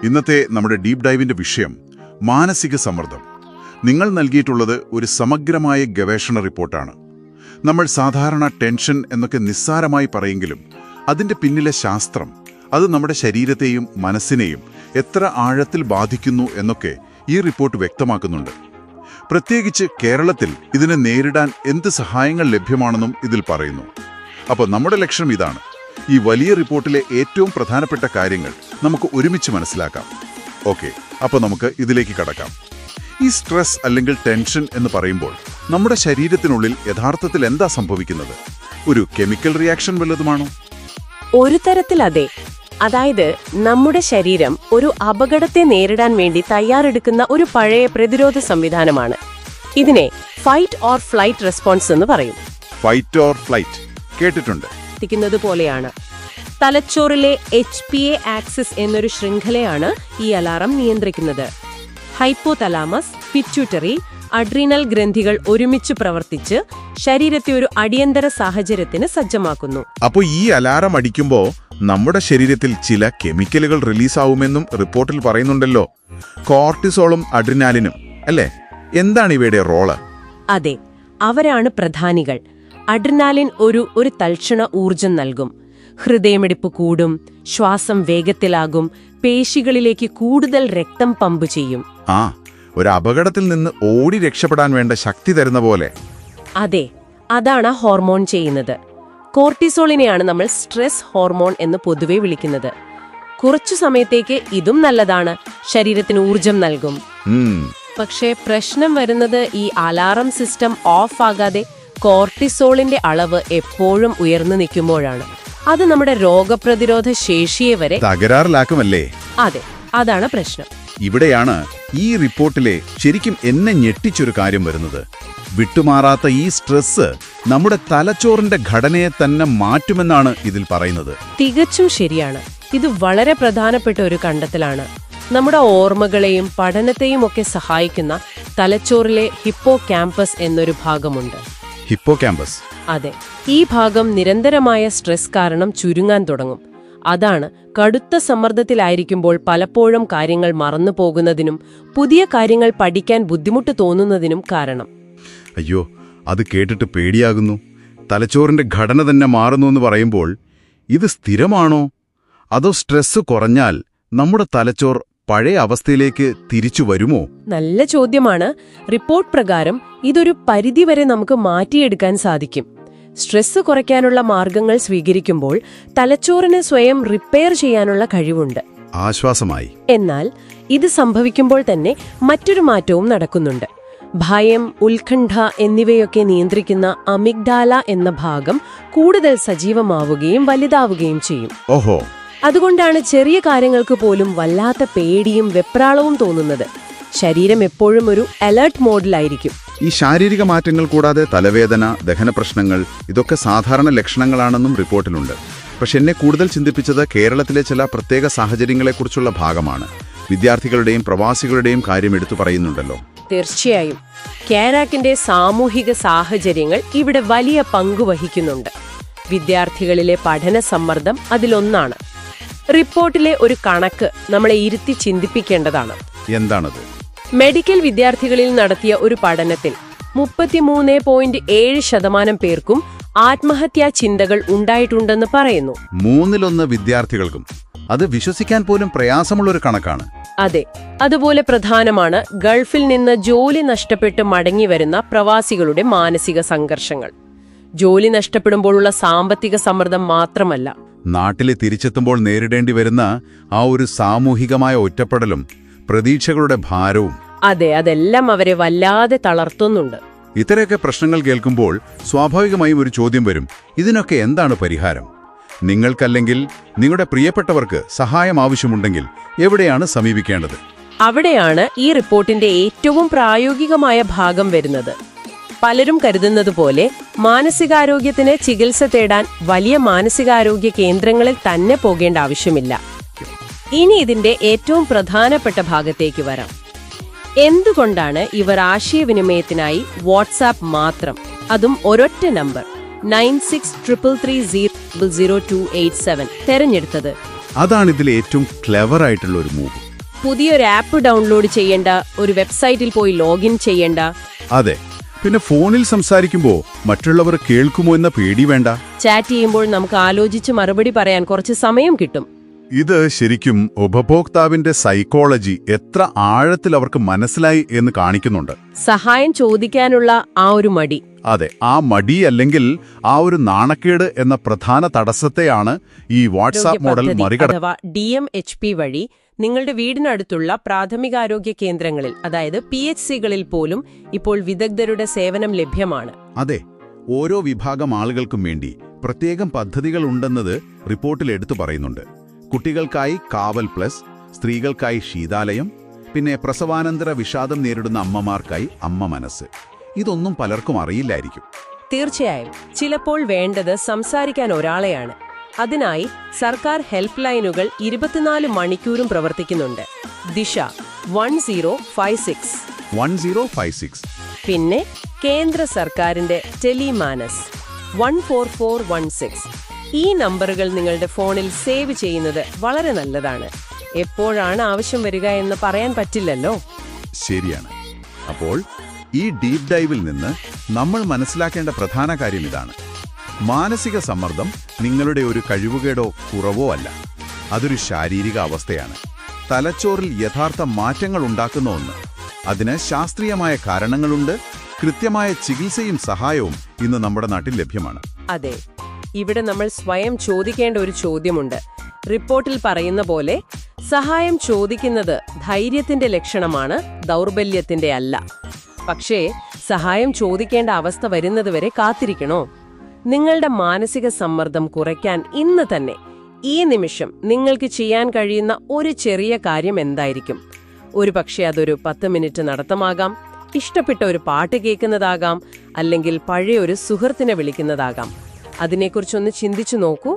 ഇന്നത്തെ നമ്മുടെ ഡീപ് ഡൈവിന്റെ വിഷയം മാനസിക സമ്മർദ്ദം. നിങ്ങൾ നൽകിയിട്ടുള്ളത് ഒരു സമഗ്രമായ ഗവേഷണ റിപ്പോർട്ടാണ്. നമ്മൾ സാധാരണ ടെൻഷൻ എന്നൊക്കെ നിസ്സാരമായി പറയെങ്കിലും അതിൻ്റെ പിന്നിലെ ശാസ്ത്രം, അത് നമ്മുടെ ശരീരത്തെയും മനസ്സിനെയും എത്ര ആഴത്തിൽ ബാധിക്കുന്നു എന്നൊക്കെ ഈ റിപ്പോർട്ട് വ്യക്തമാക്കുന്നുണ്ട്. പ്രത്യേകിച്ച് കേരളത്തിൽ ഇതിനെ നേരിടാൻ എന്ത് സഹായങ്ങൾ ലഭ്യമാണെന്നും ഇതിൽ പറയുന്നു. അപ്പോൾ നമ്മുടെ ലക്ഷ്യം ഇതാണ്: ഈ വലിയ റിപ്പോർട്ടിലെ ഏറ്റവും പ്രധാനപ്പെട്ട കാര്യങ്ങൾ നമുക്ക് ഒരുമിച്ച് മനസ്സിലാക്കാം. ഓക്കെ, അപ്പോൾ നമുക്ക് ഇതിലേക്ക് കടക്കാം. ഈ സ്ട്രെസ് അല്ലെങ്കിൽ ടെൻഷൻ എന്ന് പറയുമ്പോൾ നമ്മുടെ ശരീരത്തിനുള്ളിൽ യഥാർത്ഥത്തിൽ എന്താ സംഭവിക്കുന്നത്? ഒരു കെമിക്കൽ റിയാക്ഷൻ വല്ലതുമാണോ? ഒരു തരത്തിൽ അതെ. അതായത് നമ്മുടെ ശരീരം ഒരു അപകടത്തെ നേരിടാൻ വേണ്ടി തയ്യാറെടുക്കുന്ന ഒരു പഴയ പ്രതിരോധ സംവിധാനമാണ്. ഇതിനെ ഫൈറ്റ് ഓർ ഫ്ലൈറ്റ് റെസ്പോൺസ് എന്ന് പറയും. ഫൈറ്റ് ഓർ ഫ്ലൈറ്റ് കേട്ടിട്ടുണ്ട്. പോലെയാണ്. തലച്ചോറിലെ HPA ആക്സിസ് എന്നൊരു ശൃംഖലയാണ് ഈ അലാറം നിയന്ത്രിക്കുന്നത്. ഹൈപ്പോതലാമസ്, പിറ്റ്യൂട്ടറി, അഡ്രീനൽ ഗ്രന്ഥികൾ ഒരുമിച്ച് പ്രവർത്തിച്ച് ശരീരത്തെ ഒരു അടിയന്തര സാഹചര്യത്തിന് സജ്ജമാക്കുന്നു. അപ്പോൾ ഈ അലാറം അടിക്കുമ്പോ നമ്മുടെ ശരീരത്തിൽ ചില കെമിക്കലുകൾ റിലീസാവുമെന്നും റിപ്പോർട്ടിൽ പറയുന്നുണ്ടല്ലോ. കോർട്ടിസോളും അഡ്രിനാലിനും അല്ലേ? എന്താണ് ഇവയുടെ റോള്? അതെ, അവരാണ് പ്രധാനികൾ. അഡ്രിനാലിൻ ഒരു തൽക്ഷണ ഊർജം നൽകും. ഹൃദയമിടിപ്പ് കൂടും, ശ്വാസം വേഗത്തിലാകും, പേശികളിലേക്ക് കൂടുതൽ രക്തം പമ്പ് ചെയ്യും. ഒരു അപകടത്തിൽ നിന്ന് ഓടി രക്ഷപ്പെടാൻ വേണ്ട ശക്തി തരുന്ന പോലെ. അതെ, അതാണ് ഹോർമോൺ ചെയ്യുന്നത്. കോർട്ടിസോളിനെയാണ് നമ്മൾ സ്ട്രെസ് ഹോർമോൺ എന്ന് പൊതുവെ വിളിക്കുന്നത്. കുറച്ചു സമയത്തേക്ക് ഇതും നല്ലതാണ്, ശരീരത്തിന് ഊർജം നൽകും. പക്ഷേ പ്രശ്നം വരുന്നത് ഈ അലാറം സിസ്റ്റം ഓഫ് ആകാതെ കോർട്ടിസോളിന്റെ അളവ് എപ്പോഴും ഉയർന്നു നിൽക്കുമ്പോഴാണ്. അത് നമ്മുടെ രോഗപ്രതിരോധ ശേഷിയെ വരെ തകരാറിലാക്കുമല്ലേ? അതെ, അതാണ് പ്രശ്നം. ഇവിടെയാണ് ഈ റിപ്പോർട്ടിലെ ശരിക്കും എന്നെ ഞെട്ടിച്ചൊരു കാര്യം വരുന്നത്. വിട്ടുമാറാത്ത ഈ സ്ട്രെസ് നമ്മുടെ തലച്ചോറിന്റെ ഘടനയെ തന്നെ മാറ്റുമെന്നാണ് ഇതിൽ പറയുന്നത്. തികച്ചും ശരിയാണ്. ഇത് വളരെ പ്രധാനപ്പെട്ട ഒരു കണ്ടെത്തലാണ്. നമ്മുടെ ഓർമ്മകളെയും പഠനത്തെയും ഒക്കെ സഹായിക്കുന്ന തലച്ചോറിലെ ഹിപ്പോ ക്യാമ്പസ് എന്നൊരു ഭാഗമുണ്ട്. Hippo campus? അതെ, ഈ ഭാഗം നിരന്തരമായ സ്ട്രെസ് കാരണം ചുരുങ്ങാൻ തുടങ്ങും. അതാണ് കടുത്ത സമ്മർദ്ദത്തിലായിരിക്കുമ്പോൾ പലപ്പോഴും കാര്യങ്ങൾ മറന്നു പോകുന്നതിനും പുതിയ കാര്യങ്ങൾ പഠിക്കാൻ ബുദ്ധിമുട്ട് തോന്നുന്നതിനും കാരണം. അയ്യോ, അത് കേട്ടിട്ട് പേടിയാകുന്നു. തലച്ചോറിന്റെ ഘടന തന്നെ മാറുന്നു എന്ന് പറയുമ്പോൾ ഇത് സ്ഥിരമാണോ? അതോ സ്ട്രെസ് കുറഞ്ഞാൽ നമ്മുടെ തലച്ചോർ പഴയ അവസ്ഥയിലേക്ക് തിരിച്ചു വരുമോ? നല്ല ചോദ്യമാണ്. റിപ്പോർട്ട് പ്രകാരം ഇതൊരു പരിധിവരെ നമുക്ക് മാറ്റിയെടുക്കാൻ സാധിക്കും. സ്ട്രെസ് കുറയ്ക്കാനുള്ള മാർഗങ്ങൾ സ്വീകരിക്കുമ്പോൾ തലച്ചോറിന് സ്വയം റിപ്പയർ ചെയ്യാനുള്ള കഴിവുണ്ട്. ആശ്വാസമായി. എന്നാൽ ഇത് സംഭവിക്കുമ്പോൾ തന്നെ മറ്റൊരു മാറ്റവും നടക്കുന്നുണ്ട്. ഭയം, ഉത്കണ്ഠ എന്നിവയൊക്കെ നിയന്ത്രിക്കുന്ന അമിഗ്ഡാല എന്ന ഭാഗം കൂടുതൽ സജീവമാവുകയും വലുതാവുകയും ചെയ്യും. ഓഹോ. അതുകൊണ്ടാണ് ചെറിയ കാര്യങ്ങൾക്ക് പോലും വല്ലാത്ത പേടിയും വെപ്രാളവും തോന്നുന്നത്. ശരീരം എപ്പോഴും ഒരു അലർട്ട് മോഡിലായിരിക്കും. ഈ ശാരീരിക മാറ്റങ്ങൾ കൂടാതെ തലവേദന, ദഹന പ്രശ്നങ്ങൾ, ഇതൊക്കെ സാധാരണ ലക്ഷണങ്ങളാണെന്നും റിപ്പോർട്ടിലുണ്ട്. പക്ഷെ എന്നെ കൂടുതൽ ചിന്തിപ്പിച്ചത് കേരളത്തിലെ ചില പ്രത്യേക സാഹചര്യങ്ങളെക്കുറിച്ചുള്ള ഭാഗമാണ്. വിദ്യാർത്ഥികളുടെയും പ്രവാസികളുടെയും കാര്യം എടുത്തു പറയുന്നുണ്ടല്ലോ. തീർച്ചയായും കേരാക്കിന്റെ സാമൂഹിക സാഹചര്യങ്ങൾ ഇവിടെ വലിയ പങ്ക് വഹിക്കുന്നുണ്ട്. വിദ്യാർത്ഥികളിലെ പഠന സമ്മർദ്ദം അതിലൊന്നാണ്. റിപ്പോർട്ടിലെ ഒരു കണക്ക് നമ്മളെ ഇരുത്തി ചിന്തിപ്പിക്കേണ്ടതാണ്. എന്താണത്? മെഡിക്കൽ വിദ്യാർത്ഥികളിൽ നടത്തിയ ഒരു പഠനത്തിൽ 33.7% പേർക്കും ആത്മഹത്യാ ചിന്തകൾ ഉണ്ടായിട്ടുണ്ടെന്ന് പറയുന്നു. 1/3 വിദ്യാർത്ഥികൾക്കും. അത് വിശ്വസിക്കാൻ പോലും പ്രയാസമുള്ളൊരു കണക്കാണ്. അതെ, അതുപോലെ പ്രധാനമാണ് ഗൾഫിൽ നിന്ന് ജോലി നഷ്ടപ്പെട്ട് മടങ്ങിവരുന്ന പ്രവാസികളുടെ മാനസിക സംഘർഷങ്ങൾ. ജോലി നഷ്ടപ്പെടുമ്പോഴുള്ള സാമ്പത്തിക സമ്മർദ്ദം മാത്രമല്ല, നാട്ടിലെ തിരിച്ചെത്തുമ്പോൾ നേരിടേണ്ടി വരുന്ന ആ ഒരു സാമൂഹികമായ ഒറ്റപ്പെടലും പ്രതീക്ഷകളുടെ ഭാരവും. അതെ, അതെല്ലാം അവരെ വല്ലാതെ തളർത്തുന്നുണ്ട്. ഇത്രയൊക്കെ പ്രശ്നങ്ങൾ കേൾക്കുമ്പോൾ സ്വാഭാവികമായും ഒരു ചോദ്യം വരും: ഇതിനൊക്കെ എന്താണ് പരിഹാരം? നിങ്ങൾക്കല്ലെങ്കിൽ നിങ്ങളുടെ പ്രിയപ്പെട്ടവർക്ക് സഹായം ആവശ്യമുണ്ടെങ്കിൽ എവിടെയാണ് സമീപിക്കേണ്ടത്? അവിടെയാണ് ഈ റിപ്പോർട്ടിന്റെ ഏറ്റവും പ്രായോഗികമായ ഭാഗം വരുന്നത്. പലരും കരുതുന്നതുപോലെ മാനസികാരോഗ്യത്തിന് ചികിത്സ തേടാൻ വലിയ മാനസികാരോഗ്യ കേന്ദ്രങ്ങളിൽ തന്നെ പോകേണ്ട ആവശ്യമില്ല. ഇനി ഇതിന്റെ ഏറ്റവും പ്രധാനപ്പെട്ട ഭാഗത്തേക്ക് വരാം. എന്തുകൊണ്ടാണ് ഇവർ ആശയവിനിമയത്തിനായി വാട്സാപ്പ് മാത്രം, അതും ഒരൊറ്റ നമ്പർ 9633300287 തെരഞ്ഞെടുത്തത്? അതാണ് ഇതിലെ ഏറ്റവും ക്ലെവർ ആയിട്ടുള്ള ഒരു മൂവ്. പുതിയൊരു ആപ്പ് ഡൗൺലോഡ് ചെയ്യേണ്ട, ഒരു വെബ്സൈറ്റിൽ പോയി ലോഗിൻ ചെയ്യേണ്ട. അതെ, പിന്നെ ഫോണിൽ സംസാരിക്കുമ്പോൾ മറ്റുള്ളവർ കേൾക്കുമോ എന്ന പേടി വേണ്ട. ചാറ്റ് ചെയ്യുമ്പോൾ നമുക്ക് ആലോചിച്ച് മറുപടി പറയാൻ കുറച്ച് സമയം കിട്ടും. ഇത് ശരിക്കും ഉപഭോക്താവിന്റെ സൈക്കോളജി എത്ര ആഴത്തിൽ അവർക്ക് മനസ്സിലായി എന്ന് കാണിക്കുന്നുണ്ട്. സഹായം ചോദിക്കാനുള്ള ആ ഒരു മടി. അതെ, ആ മടി അല്ലെങ്കിൽ ആ ഒരു നാണക്കേട് എന്ന പ്രധാന തടസ്സത്തെയാണ് ഈ വാട്സാപ്പ് മോഡൽ മറികടക്കുന്നത്. അഥവാ DMHP വഴി നിങ്ങളുടെ വീടിനടുത്തുള്ള പ്രാഥമികാരോഗ്യ കേന്ദ്രങ്ങളിൽ, അതായത് PHCകളിൽ പോലും ഇപ്പോൾ വിദഗ്ധരുടെ സേവനം ലഭ്യമാണ്. അതെ, ഓരോ വിഭാഗം ആളുകൾക്കും വേണ്ടി പ്രത്യേകം പദ്ധതികൾ ഉണ്ടെന്നത് റിപ്പോർട്ടിൽ എടുത്തു പറയുന്നുണ്ട്. കുട്ടികൾക്കായി കാവൽ പ്ലസ്, സ്ത്രീകൾക്കായി ശീതാലയം, പിന്നെ പ്രസവാനന്തര വിഷാദം നേരിടുന്ന അമ്മമാർക്കായി അമ്മ മനസ്സ്. ഇതൊന്നും പലർക്കും അറിയില്ലായിരിക്കും. തീർച്ചയായും ചിലപ്പോൾ വേണ്ടത് സംസാരിക്കാൻ ഒരാളെയാണ്. അതിനായി സർക്കാർ ഹെൽപ്പ് ലൈനുകൾ 24 മണിക്കൂറും പ്രവർത്തിക്കുന്നുണ്ട്. ദിശ 1056, പിന്നെ കേന്ദ്ര സർക്കാരിന്റെ ടെലിമാനസ് 14416. ഈ നമ്പറുകൾ നിങ്ങളുടെ ഫോണിൽ സേവ് ചെയ്യുന്നത് വളരെ നല്ലതാണ്. എപ്പോഴാണ് ആവശ്യം വരിക എന്ന് പറയാൻ പറ്റില്ലല്ലോ. ശരിയാണ്. അപ്പോൾ ഈ ഡീപ് ഡൈവിൽ നിന്ന് നമ്മൾ മനസ്സിലാക്കേണ്ട പ്രധാന കാര്യം ഇതാണ്: മാനസിക സമ്മർദ്ദം നിങ്ങളുടെ ഒരു കഴിവുകേടോ കുറവോ അല്ല, അതൊരു ശാരീരിക അവസ്ഥയാണ്. തലച്ചോറിൽ യഥാർത്ഥ മാറ്റങ്ങൾ ഉണ്ടാക്കുന്ന ഒന്ന്. അതിന് ശാസ്ത്രീയമായ കാരണങ്ങളുണ്ട്. കൃത്യമായ ചികിത്സയും സഹായവും ഇന്ന് നമ്മുടെ നാട്ടിൽ ലഭ്യമാണ്. അതെ, ഇവിടെ നമ്മൾ സ്വയം ചോദിക്കേണ്ട ഒരു ചോദ്യമുണ്ട്. റിപ്പോർട്ടിൽ പറയുന്ന പോലെ സഹായം ചോദിക്കുന്നത് ധൈര്യത്തിന്റെ ലക്ഷണമാണ്, ദൗർബല്യത്തിന്റെ അല്ല. പക്ഷേ സഹായം ചോദിക്കേണ്ട അവസ്ഥ വരുന്നതുവരെ കാത്തിരിക്കണോ? നിങ്ങളുടെ മാനസിക സമ്മർദ്ദം കുറയ്ക്കാൻ ഇന്ന് തന്നെ, ഈ നിമിഷം നിങ്ങൾക്ക് ചെയ്യാൻ കഴിയുന്ന ഒരു ചെറിയ കാര്യം എന്തായിരിക്കും? ഒരുപക്ഷെ അതൊരു 10 മിനിറ്റ് നടത്തമാകാം, ഇഷ്ടപ്പെട്ട ഒരു പാട്ട് കേൾക്കുന്നതാകാം, അല്ലെങ്കിൽ പഴയ ഒരു സുഹൃത്തിനെ വിളിക്കുന്നതാകാം. അതിനെക്കുറിച്ചൊന്ന് ചിന്തിച്ചു നോക്കൂ.